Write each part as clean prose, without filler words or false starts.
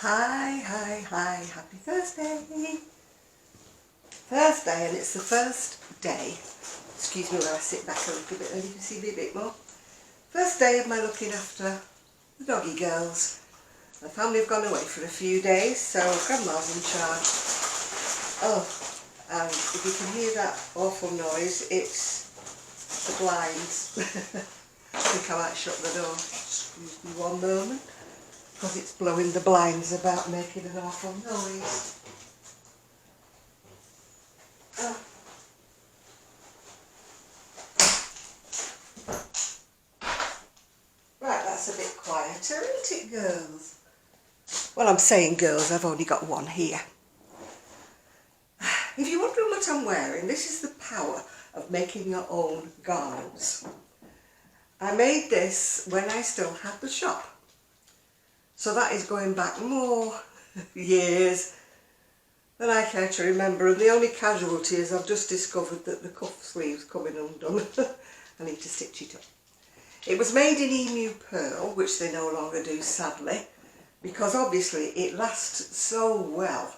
Hi, happy Thursday. Thursday, and it's the first day, excuse me while I sit back a little bit and you can see me a bit more. First day of my looking after the doggy girls. The family have gone away for a few days, so Grandma's in charge. Oh, and if you can hear that awful noise, it's the blinds. I think I might shut the door. Excuse me one moment, because it's blowing the blinds about, making an awful noise. Oh. Right, that's a bit quieter, isn't it, girls? Well, I'm saying girls, I've only got one here. If you're wondering what I'm wearing, this is the power of making your own garments. I made this when I still had the shop. So that is going back more years than I care to remember. And the only casualty is I've just discovered that the cuff sleeve's coming undone. I need to stitch it up. It was made in emu pearl, which they no longer do, sadly, because obviously it lasts so well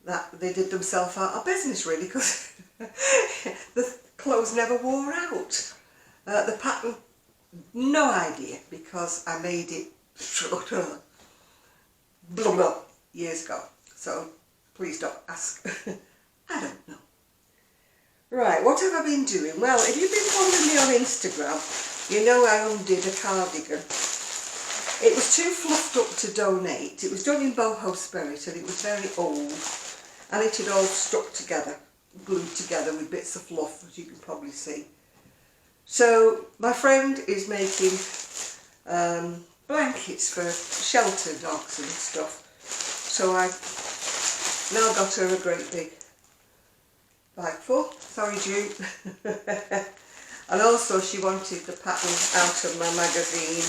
that they did themselves out of business, really, because the clothes never wore out. The pattern, no idea, because I made it years ago, so please don't ask. I don't know. Right, what have I been doing? Well, if you've been following me on Instagram, you know I undid a cardigan. It was too fluffed up to donate. It was done in boho spirit and it was very old, and it had all stuck together, glued together with bits of fluff, as you can probably see. So my friend is making blankets for shelter dogs and stuff. So I now got her a great big bag full. Sorry, Jude. And also she wanted the pattern out of my magazine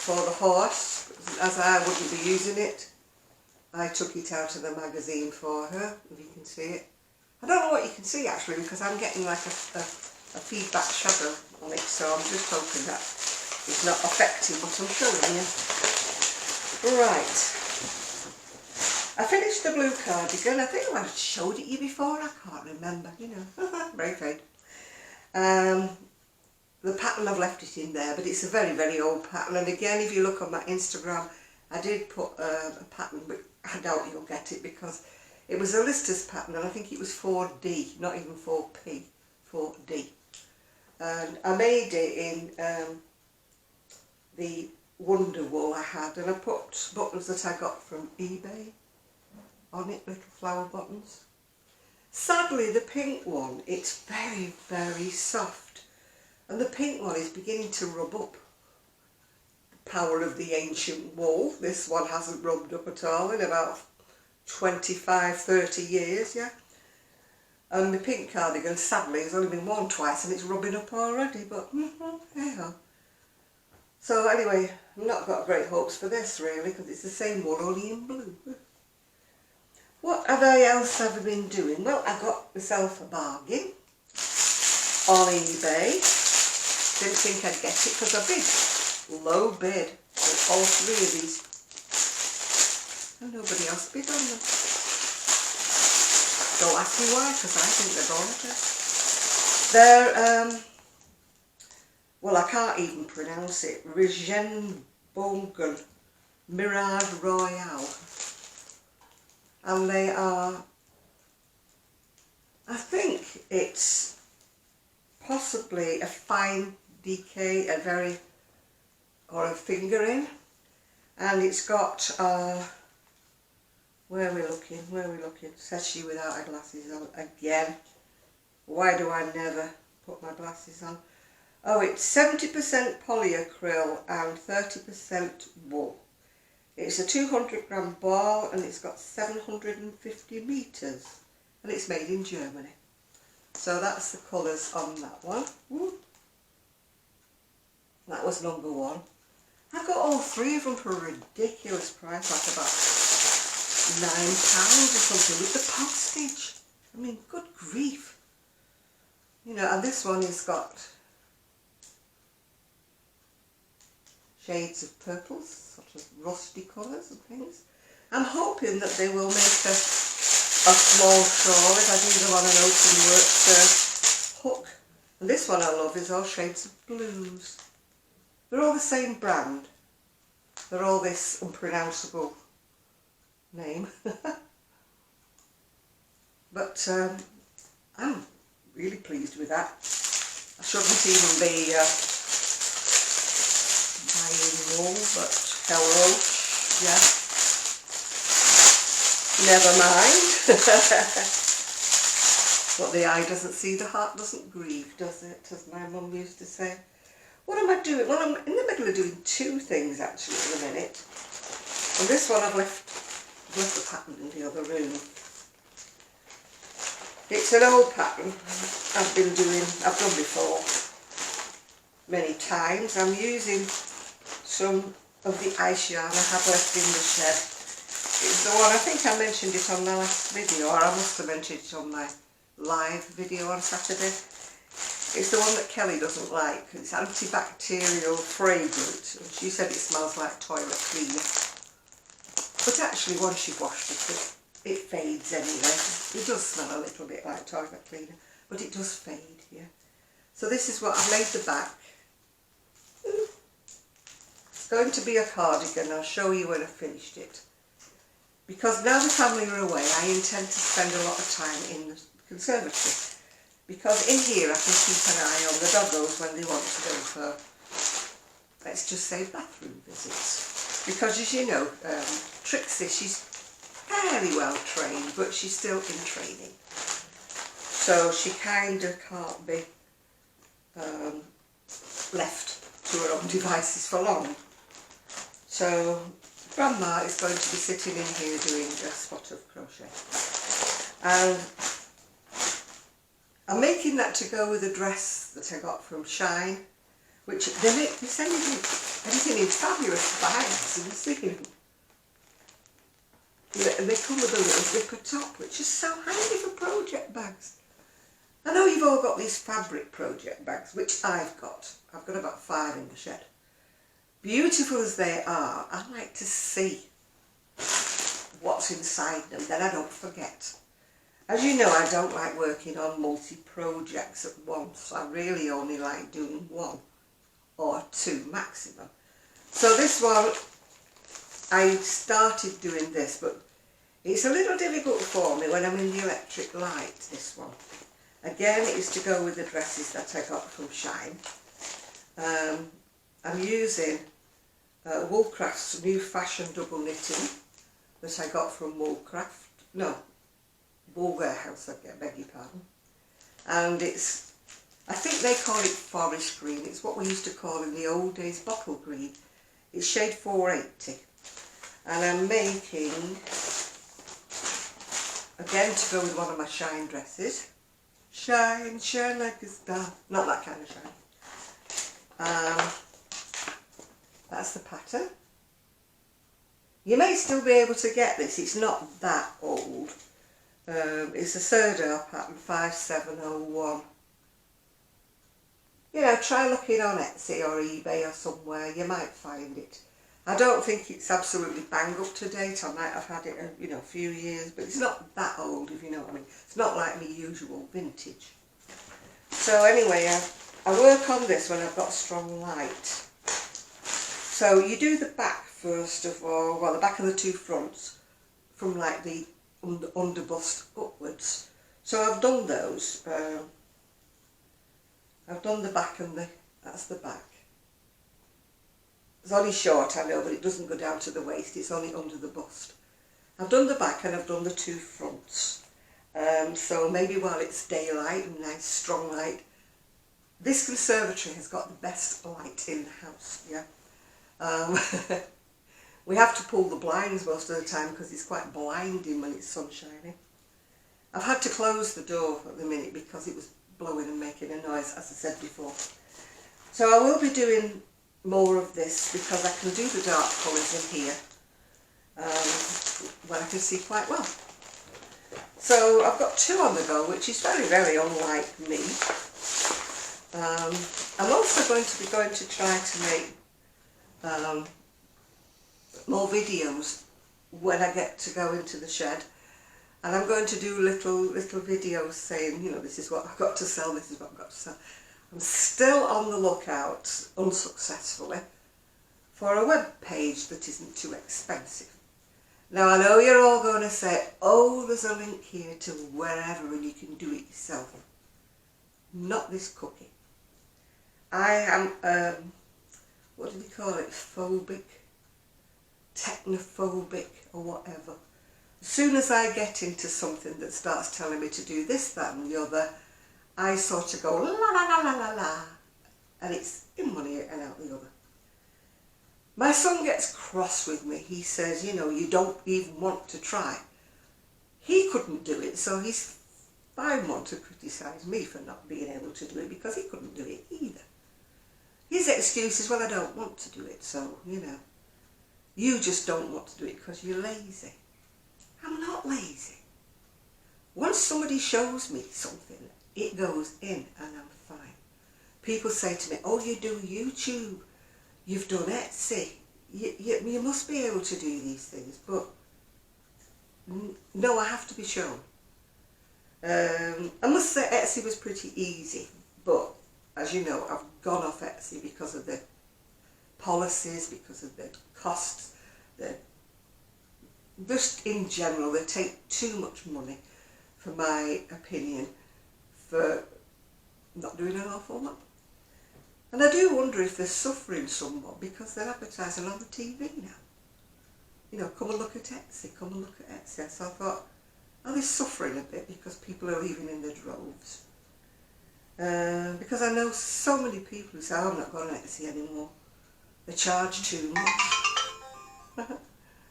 for the horse, as I wouldn't be using it. I took it out of the magazine for her, if you can see it. I don't know what you can see actually, because I'm getting like a feedback shadow on it, so I'm just hoping that it's not affecting what I'm showing you. Right, I finished the blue cardigan. I think I might have showed it you before, I can't remember, you know, very vague. The pattern, I've left it in there, but it's a very, very old pattern, and again, if you look on my Instagram, I did put a pattern, but I doubt you'll get it because it was a Lister's pattern, and I think it was 4D, not even 4P, 4D. And I made it in the Wonder Wool I had, and I put buttons that I got from eBay on it, little flower buttons. Sadly, the pink one, it's very, very soft, and the pink one is beginning to rub up. The power of the ancient wool. This one hasn't rubbed up at all in about 25, 30 years, yeah. And the pink cardigan, sadly, has only been worn twice and it's rubbing up already, but hey-ho. So anyway, I've not got great hopes for this really, because it's the same wool, only in blue. What else have I been doing? Well, I got myself a bargain on eBay. Didn't think I'd get it because I bid, low bid, on all three of these. And nobody else bid on them. Don't ask me why, because I think they're gorgeous. They're, well, I can't even pronounce it. Regenbogen Mirage Royale. And they are, I think it's possibly a fine decay, or a fingering. And it's got, where are we looking? Says she without her glasses on again. Why do I never put my glasses on? Oh, it's 70% polyacryl and 30% wool. It's a 200 gram ball and it's got 750 metres. And it's made in Germany. So that's the colours on that one. Woo. That was number one. I got all three of them for a ridiculous price, like about £9 or something, with the postage. I mean, good grief. You know, and this one has got shades of purples, sort of rusty colours and things. I'm hoping that they will make a small shawl if I do them on an open work hook. And this one I love is all shades of blues. They're all the same brand. They're all this unpronounceable name. But I'm really pleased with that. I shouldn't even be buying wool, but hello, yeah. Never mind. What the eye doesn't see, the heart doesn't grieve, does it? As my mum used to say. What am I doing? Well, I'm in the middle of doing two things actually at the minute. And this one I've left the pattern in the other room. It's an old pattern I've done before many times. I'm using some of the ice yarn I have left in the shed. It's the one, I think I mentioned it on my last video, or I must have mentioned it on my live video on Saturday. It's the one that Kelly doesn't like. It's antibacterial fragrant. She said it smells like toilet cleaner. But actually once you've washed it fades anyway. It does smell a little bit like toilet cleaner, but it does fade, yeah. So this is what I've made the back. It's going to be a cardigan. I'll show you when I've finished it. Because now the family are away, I intend to spend a lot of time in the conservatory. Because in here I can keep an eye on the doggos when they want to go for, let's just say, bathroom visits. Because as you know, Trixie, she's fairly well trained, but she's still in training. So she kind of can't be left to her own devices for long. So Grandma is going to be sitting in here doing a spot of crochet. And I'm making that to go with a dress that I got from Shine, which they're sending me everything in fabulous bags, and see them. And they come with a little zipper top, which is so handy for project bags. I know you've all got these fabric project bags, which I've got. I've got about 5 in the shed. Beautiful as they are, I like to see what's inside them, then I don't forget. As you know, I don't like working on multi-projects at once. I really only like doing 1 or 2 maximum. So this one, I started doing this, but it's a little difficult for me when I'm in the electric light, this one. Again, it's to go with the dresses that I got from Shine. I'm using Woolcraft's New Fashion Double Knitting that I got from Woolcraft. No, Wool Warehouse, I beg your pardon. And it's, I think they call it forest green. It's what we used to call in the old days bottle green. It's shade 480. And I'm making, again to go with one of my Shine dresses. Shine, shine like a star. Not that kind of shine. That's the pattern. You may still be able to get this. It's not that old. It's a Serdar pattern, 5701. You know, try looking on Etsy or eBay or somewhere. You might find it. I don't think it's absolutely bang up to date. I might have had it, a few years, but it's not that old, if you know what I mean. It's not like my usual vintage. So anyway, I work on this when I've got strong light. So you do the back first of all, well, the back of the 2 fronts, from like the under bust upwards. So I've done those. I've done the back and that's the back. It's only short, I know, but it doesn't go down to the waist, it's only under the bust. I've done the back and I've done the 2 fronts. So maybe while it's daylight and nice strong light, this conservatory has got the best light in the house, yeah. We have to pull the blinds most of the time because it's quite blinding when it's sun shining. I've had to close the door at the minute because it was blowing and making a noise, as I said before. So I will be doing more of this because I can do the dark colours in here when I can see quite well. So I've got 2 on the go, which is very, very unlike me. I'm also going to try to make more videos when I get to go into the shed. And I'm going to do little videos saying, you know, this is what I've got to sell, this is what I've got to sell. I'm still on the lookout, unsuccessfully, for a web page that isn't too expensive. Now I know you're all going to say, oh, there's a link here to wherever and you can do it yourself. Not this cookie. I am, what do they call it, phobic, technophobic or whatever. As soon as I get into something that starts telling me to do this, that and the other, I sort of go la la la la la la, and it's in one ear and out the other. My son gets cross with me. He says, you know, you don't even want to try. He couldn't do it, so he's fine one to criticise me for not being able to do it because he couldn't do it either. His excuse is, well, I don't want to do it, so, you know, you just don't want to do it because you're lazy. I'm not lazy. Once somebody shows me something, it goes in and I'm fine. People say to me, oh, you do YouTube, you've done Etsy, you must be able to do these things, but no, I have to be shown. I must say Etsy was pretty easy, but as you know, I've gone off Etsy because of the policies, because of the costs, just in general, they take too much money, for my opinion, for not doing an awful lot. And I do wonder if they're suffering somewhat because they're advertising on the TV now. You know, come and look at Etsy, come and look at Etsy. So I thought, are they suffering a bit because people are leaving in their droves? Because I know so many people who say, oh, I'm not going to Etsy anymore. They charge too much.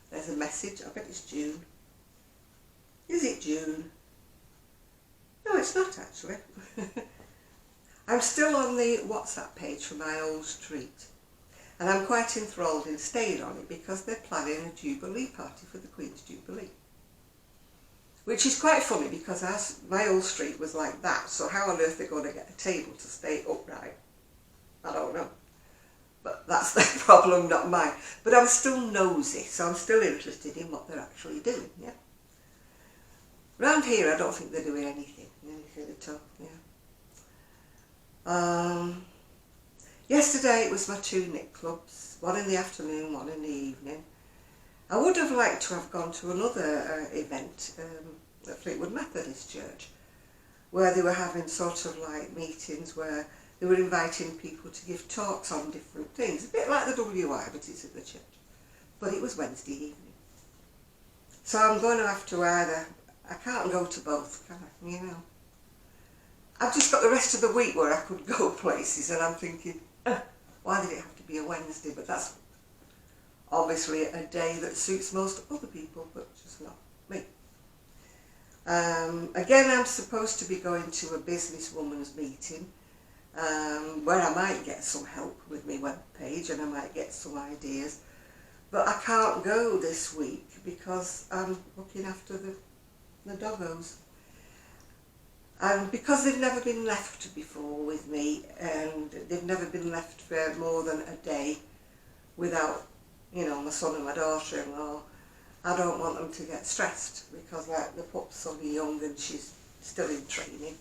There's a message. I bet it's June. Is it June? No, it's not actually. I'm still on the WhatsApp page for my old street. And I'm quite enthralled in staying on it because they're planning a Jubilee party for the Queen's Jubilee. Which is quite funny because my old street was like that. So how on earth they're going to get a table to stay upright? I don't know. But that's their problem, not mine. But I'm still nosy, so I'm still interested in what they're actually doing, yeah. Around here, I don't think they're doing anything at all, yeah. Yesterday it was my 2 knit clubs, one in the afternoon, one in the evening. I would have liked to have gone to another event at Fleetwood Methodist Church, where they were having sort of like meetings where they were inviting people to give talks on different things, a bit like the WI, but it's at the church. But it was Wednesday evening. So I'm going to have to either, I can't go to both, can I? You know. I've just got the rest of the week where I could go places and I'm thinking, why did it have to be a Wednesday? But that's obviously a day that suits most other people, but just not me. Again, I'm supposed to be going to a businesswoman's meeting, where I might get some help with my webpage and I might get some ideas. But I can't go this week because I'm looking after the doggos. And because they've never been left before with me and they've never been left for more than a day without, you know, my son and my daughter-in-law, I don't want them to get stressed because like the pup's only young and she's still in training.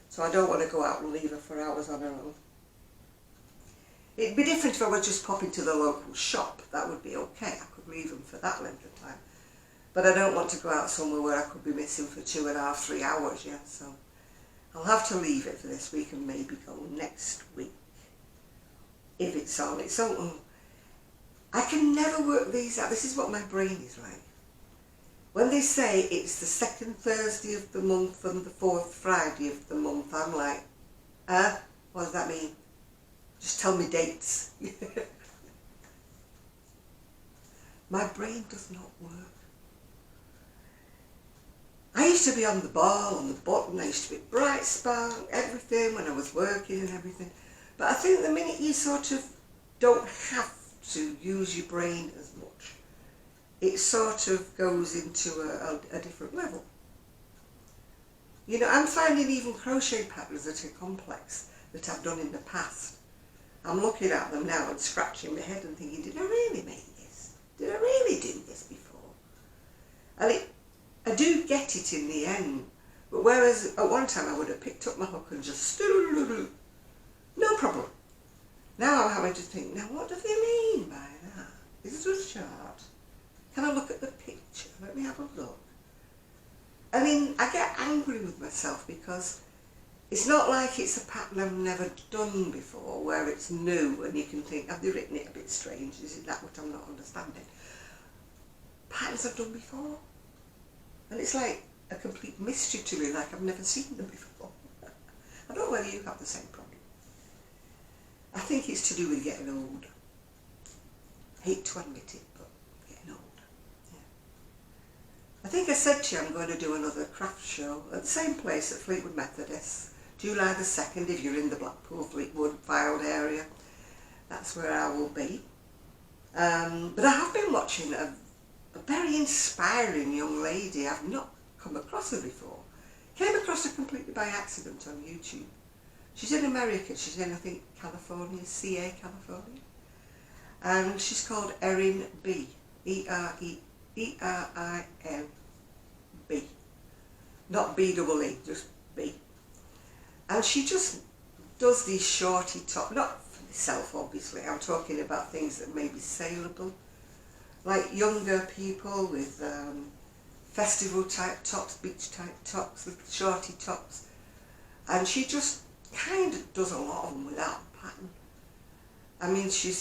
So I don't want to go out and leave her for hours on her own. It'd be different if I were just popping to the local shop. That would be okay. I could leave them for that length of time. But I don't want to go out somewhere where I could be missing for 2.5, 3 hours, yeah. So I'll have to leave it for this week and maybe go next week. If it's on its own. I can never work these out. This is what my brain is like. When they say it's the 2nd Thursday of the month and the 4th Friday of the month, I'm like, what does that mean? Just tell me dates. My brain does not work. I used to be on the ball, on the button, I used to be bright spark, everything when I was working and everything. But I think the minute you sort of don't have to use your brain as much, it sort of goes into a different level. You know, I'm finding even crochet patterns that are complex that I've done in the past. I'm looking at them now and scratching my head and thinking, did I really make this? Did I really do get it in the end. But whereas at one time I would have picked up my hook and just no problem. Now I'm having to think, now what do they mean by that? Is it a chart? Can I look at the picture? Let me have a look. I mean, I get angry with myself because it's not like it's a pattern I've never done before, where it's new and you can think, have they written it a bit strange? Is it that what I'm not understanding? Patterns I've done before. And it's like a complete mystery to me, like I've never seen them before. I don't know whether you have the same problem. I think it's to do with getting older. Hate to admit it, but getting older. Yeah. I think I said to you I'm going to do another craft show at the same place at Fleetwood Methodist, July the 2nd, if you're in the Blackpool, Fleetwood, Fylde area. That's where I will be. But I have been watching a very inspiring young lady. I've not come across her before. Came across her completely by accident on YouTube. She's in America. She's in, I think, California, CA, California. And she's called Erin B. E-R-I-N-B. Not B-double-E, just B. And she just does these shorty top, not for myself obviously, I'm talking about things that may be saleable. Like younger people with festival type tops, beach type tops, little shorty tops. And she just kind of does a lot of them without pattern. I mean, she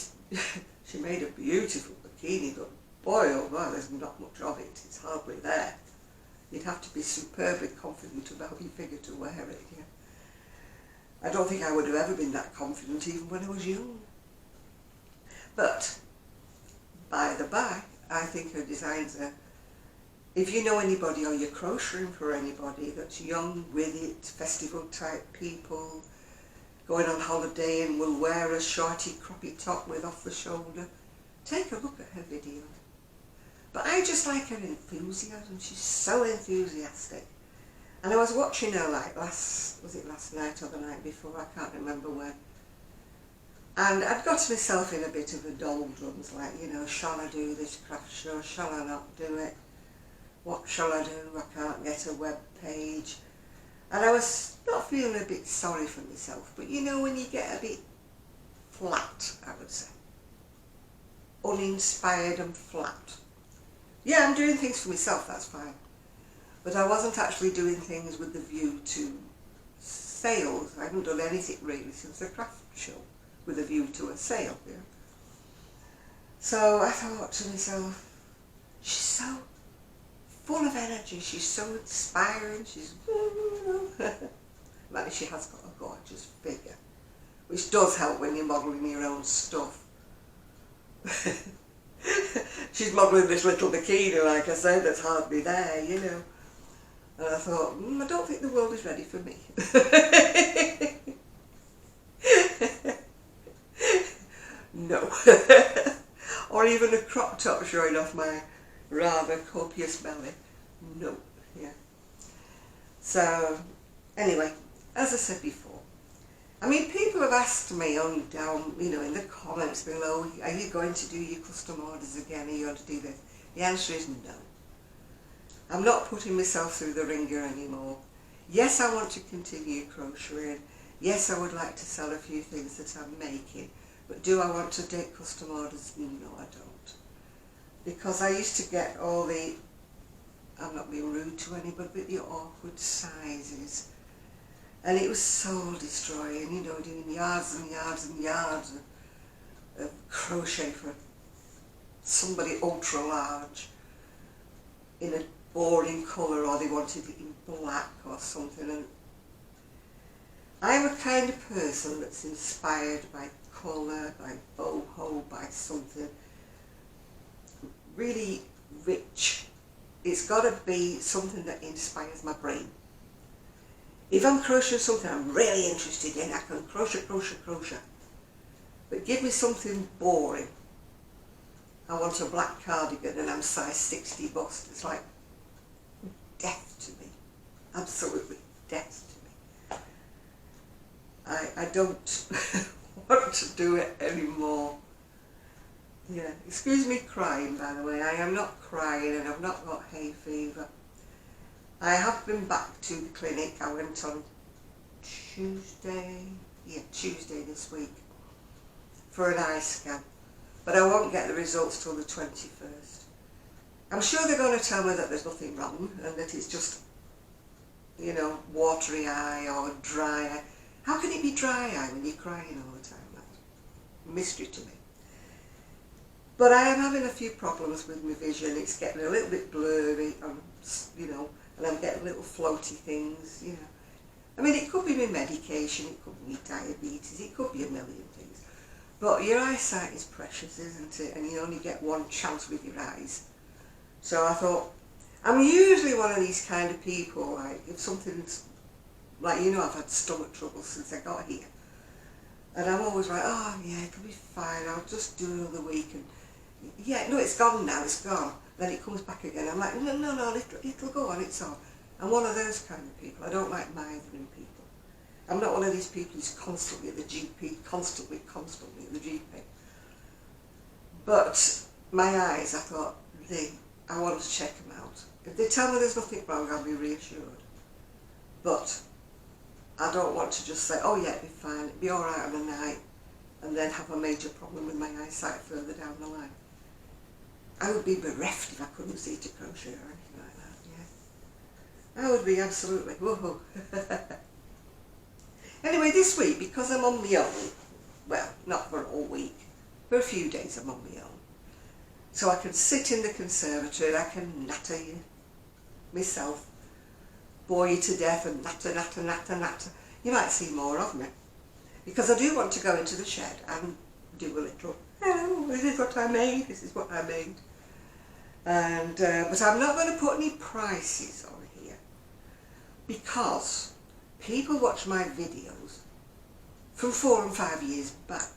made a beautiful bikini, but boy oh boy, there's not much of it. It's hardly there. You'd have to be superbly confident about your figure to wear it. Yeah. I don't think I would have ever been that confident even when I was young. But by the by, I think her designs are, if you know anybody or you're crocheting for anybody that's young with it, festival type people, going on holiday and will wear a shorty croppy top with off the shoulder, take a look at her video. But I just like her enthusiasm. She's so enthusiastic. And I was watching her like last night or the night before, I can't remember when. And I'd got myself in a bit of a doldrums, like, you know, shall I do this craft show, shall I not do it? What shall I do? I can't get a web page. And I was not feeling a bit sorry for myself, but you know when you get a bit flat, I would say. Uninspired and flat. Yeah, I'm doing things for myself, that's fine. But I wasn't actually doing things with the view to sales. I haven't done anything really since the craft show with a view to a sale. Yeah. So I thought to myself, she's so full of energy, she's so inspiring, she's... Well, she has got a gorgeous figure, which does help when you're modelling your own stuff. She's modelling this little bikini, like I said, that's hardly there, you know. And I thought, I don't think the world is ready for me. No. Or even a crop top showing off my rather copious belly. No. Yeah. So, anyway, as I said before, I mean, people have asked me down, you know, in the comments below, are you going to do your custom orders again? Are you going to do this? The answer is no. I'm not putting myself through the ringer anymore. Yes, I want to continue crocheting. Yes, I would like to sell a few things that I'm making. But do I want to take custom orders? No, I don't. Because I used to get all the, I'm not being rude to anybody, but the awkward sizes. And it was soul destroying, you know, doing yards and yards and yards of crochet for somebody ultra large in a boring colour, or they wanted it in black or something. And I'm a kind of person that's inspired by colour, by boho, by something really rich. It's got to be something that inspires my brain. If I'm crocheting something I'm really interested in, I can crochet. But give me something boring. I want a black cardigan and I'm size 60 bust. It's like death to me. Absolutely death to me. I don't want to do it anymore. Yeah, excuse me crying, by the way. I am not crying and I've not got hay fever. I have been back to the clinic. I went on Tuesday this week for an eye scan, but I won't get the results till the 21st. I'm sure they're going to tell me that there's nothing wrong and that it's just, you know, watery eye or dry eye. How can it be dry eye when you're crying all the time? That's a mystery to me. But I am having a few problems with my vision. It's getting a little bit blurry, you know, and I'm getting little floaty things, you know. I mean, it could be my medication, it could be diabetes, it could be a million things. But your eyesight is precious, isn't it? And you only get one chance with your eyes. So I thought, I'm usually one of these kind of people, like, if something's, like, you know, I've had stomach trouble since I got here. And I'm always like, oh yeah, it'll be fine, I'll just do another week. And yeah, no, it's gone now, it's gone. Then it comes back again. I'm like, no, it'll go on its own. I'm one of those kind of people. I don't like mithering people. I'm not one of these people who's constantly at the GP, constantly at the GP. But my eyes, I thought, I want to check them out. If they tell me there's nothing wrong, I'll be reassured. But I don't want to just say, oh yeah, it'll be fine, it'll be alright on the night, and then have a major problem with my eyesight further down the line. I would be bereft if I couldn't see to crochet or anything like that, yeah. I would be absolutely, woohoo. Anyway, this week, because I'm on my own, well, not for all week, for a few days I'm on my own. So I can sit in the conservatory and I can natter you myself, bore you to death and natter. You might see more of me. Because I do want to go into the shed and do a little, oh, this is what I made, this is what I made. And, but I'm not going to put any prices on here because people watch my videos from 4 and 5 years back.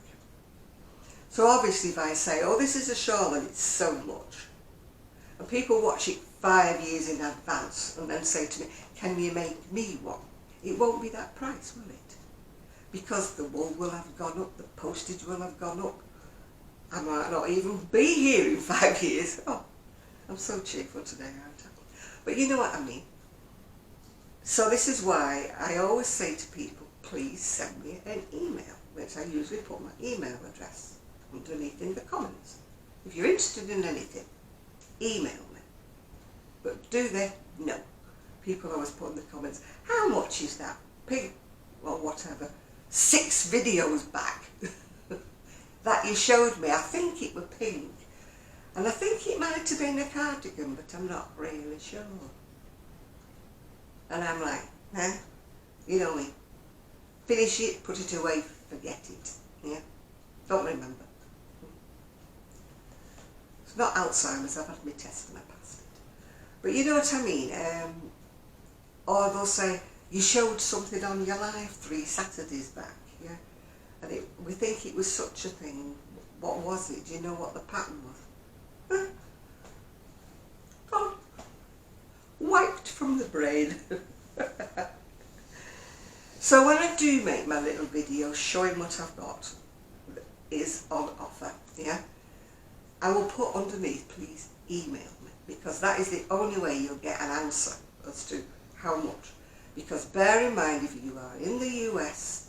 So obviously if I say, oh, this is a shawl and it's so much, and people watch it 5 years in advance and then say to me, can you make me one? It won't be that price, will it? Because the wool will have gone up, the postage will have gone up. I might not even be here in 5 years. Oh, I'm so cheerful today, aren't I? But you know what I mean. So this is why I always say to people, please send me an email, which I usually put my email address underneath in the comments. If you're interested in anything, email me. But do they? No. People always put in the comments, how much is that? Pig, or whatever, 6 videos back that you showed me. I think it was pink. And I think it might have been a cardigan, but I'm not really sure. And I'm like, huh? You know me. Finish it, put it away, forget it. Yeah? Don't remember. It's not Alzheimer's, I've had my test and I passed it. But you know what I mean? Or they'll say, you showed something on your live 3 Saturdays back, yeah? And we think it was such a thing. What was it? Do you know what the pattern was? Gone. Wiped from the brain. So when I do make my little video showing what I've got is on offer, yeah? I will put underneath, please email me, because that is the only way you'll get an answer as to how much. Because bear in mind, if you are in the US,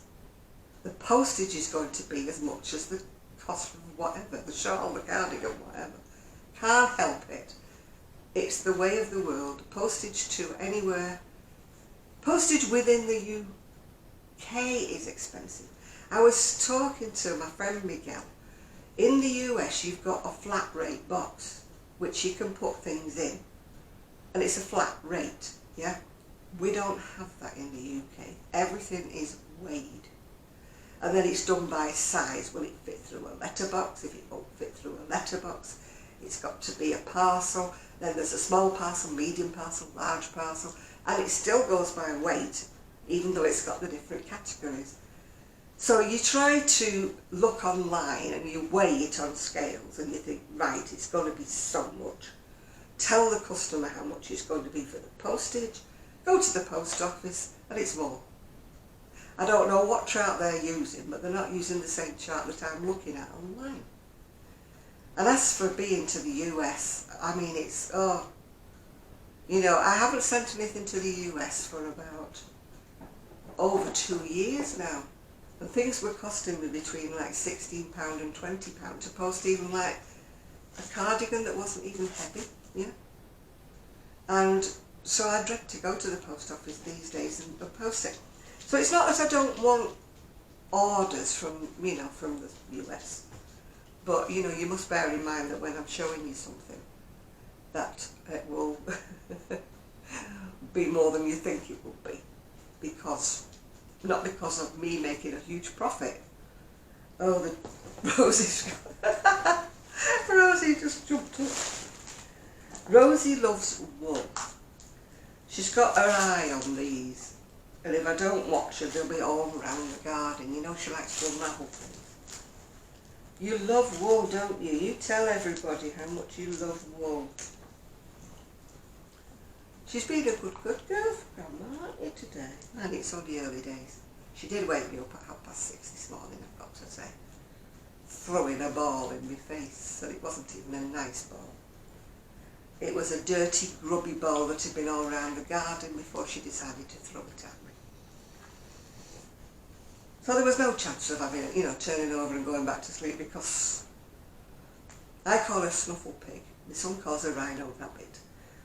the postage is going to be as much as the cost of whatever, the shawl, the cardigan, whatever. Can't help it. It's the way of the world. Postage to anywhere. Postage within the UK is expensive. I was talking to my friend Miguel. In the US you've got a flat rate box which you can put things in. And it's a flat rate, yeah? We don't have that in the UK. Everything is weighed. And then it's done by size. Will it fit through a letterbox? If it won't fit through a letterbox, it's got to be a parcel. Then there's a small parcel, medium parcel, large parcel. And it still goes by weight, even though it's got the different categories. So you try to look online and you weigh it on scales and you think, right, it's going to be so much. Tell the customer how much it's going to be for the postage. Go to the post office and it's more. I don't know what chart they're using, but they're not using the same chart that I'm looking at online. And as for being to the US, I mean, it's, oh, You know, I haven't sent anything to the US for about over 2 years now. And things were costing me between like £16 and £20 to post even like a cardigan that wasn't even heavy, yeah. And so I dread to go to the post office these days and post it. So it's not that I don't want orders from, you know, from the US. But, you know, you must bear in mind that when I'm showing you something, that it will be more than you think it will be. Because, not because of me making a huge profit. Oh, the Rosie's Rosie just jumped up. Rosie loves wool. She's got her eye on these. And if I don't watch her, they'll be all around the garden. You know, she likes to unravel things. You love wool, don't you? You tell everybody how much you love wool. She's been a good girl for Grandma, aren't you, today? And it's only early days. She did wake me up at 6:30 this morning, I've got to say. Throwing a ball in my face, and it wasn't even a nice ball. It was a dirty, grubby ball that had been all around the garden before she decided to throw it at me. So there was no chance of having it, you know, turning over and going back to sleep, because I call her Snuffle Pig. My son calls her Rhino Rabbit,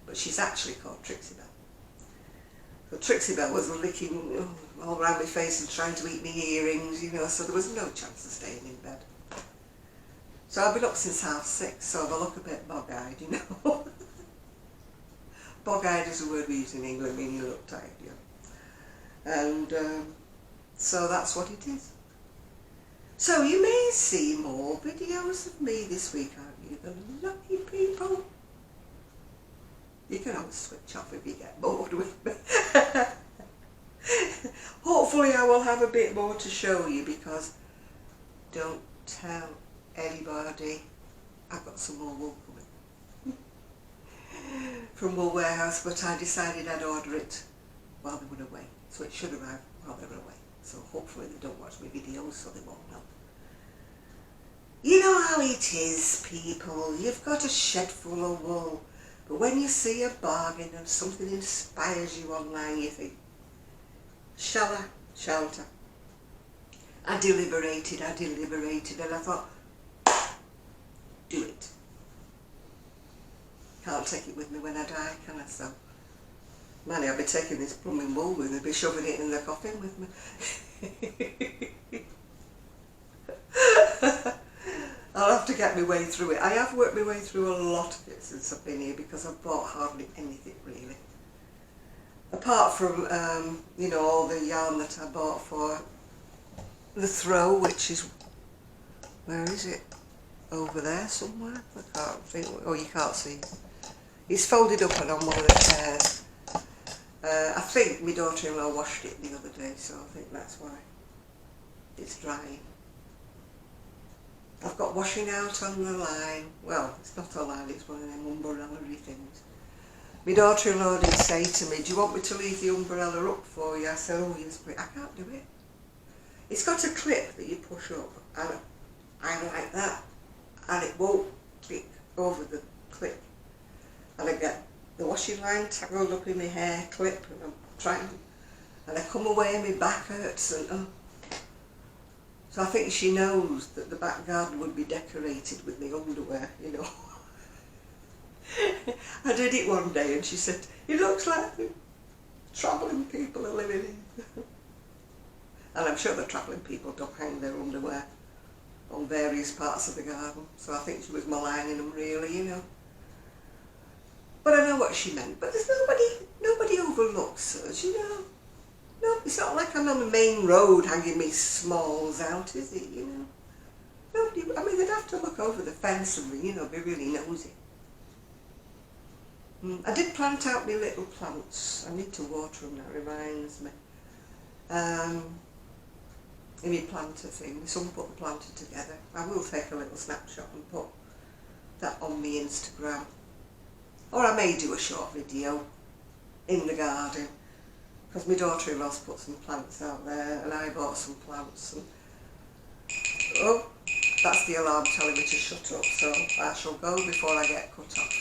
but she's actually called Trixie Belle. So Trixie Belle was licking all around my face and trying to eat me earrings, you know, so there was no chance of staying in bed. So I've been up since 6:30, so I look a bit bog-eyed, you know. Bog-eyed is a word we use in England, meaning you look tired, yeah. And so that's what it is. So you may see more videos of me this week, aren't you, the lucky people? You can always switch off if you get bored with me. Hopefully I will have a bit more to show you, because don't tell anybody, I've got some more wool coming from Wool Warehouse, but I decided I'd order it while they were away, so it should arrive while they're away. So hopefully they don't watch my videos, so they won't know. You know how it is, people. You've got a shed full of wool, but when you see a bargain and something inspires you online, you think, shall I? Shan't I? I deliberated, and I thought, do it. Can't take it with me when I die, can I? So, man, I'll be taking this blooming wool with me, be shoving it in the coffin with me. I'll have to get my way through it. I have worked my way through a lot of it since I've been here, because I've bought hardly anything really. Apart from, you know, all the yarn that I bought for the throw, which is, where is it? Over there somewhere? I can't think, oh, you can't see. It's folded up and on one of the chairs. I think my daughter-in-law washed it the other day, so I think that's why it's drying. I've got washing out on the line. Well, it's not a line, it's one of them umbrella-y things. My daughter-in-law did say to me, do you want me to leave the umbrella up for you? I said, oh yes, but I can't do it. It's got a clip that you push up, and I like that, and it won't click over the clip. And I get the washing line tangled up in my hair clip, and I'm trying, and I come away and my back hurts, and so I think she knows that the back garden would be decorated with my underwear, you know. I did it one day and she said, it looks like the travelling people are living in. And I'm sure the travelling people don't hang their underwear on various parts of the garden, so I think she was maligning them really, you know. But I know what she meant, but there's nobody overlooks us, you know. No, it's not like I'm on the main road hanging me smalls out, is it, you know? Nobody, I mean, they'd have to look over the fence and, you know, be really nosy. I did plant out my little plants. I need to water them, that reminds me. In my planter thing, my son put the planter together. I will take a little snapshot and put that on my Instagram. Or I may do a short video in the garden, because my daughter-in-law's put some plants out there and I bought some plants. And oh, that's the alarm telling me to shut up, so I shall go before I get cut off.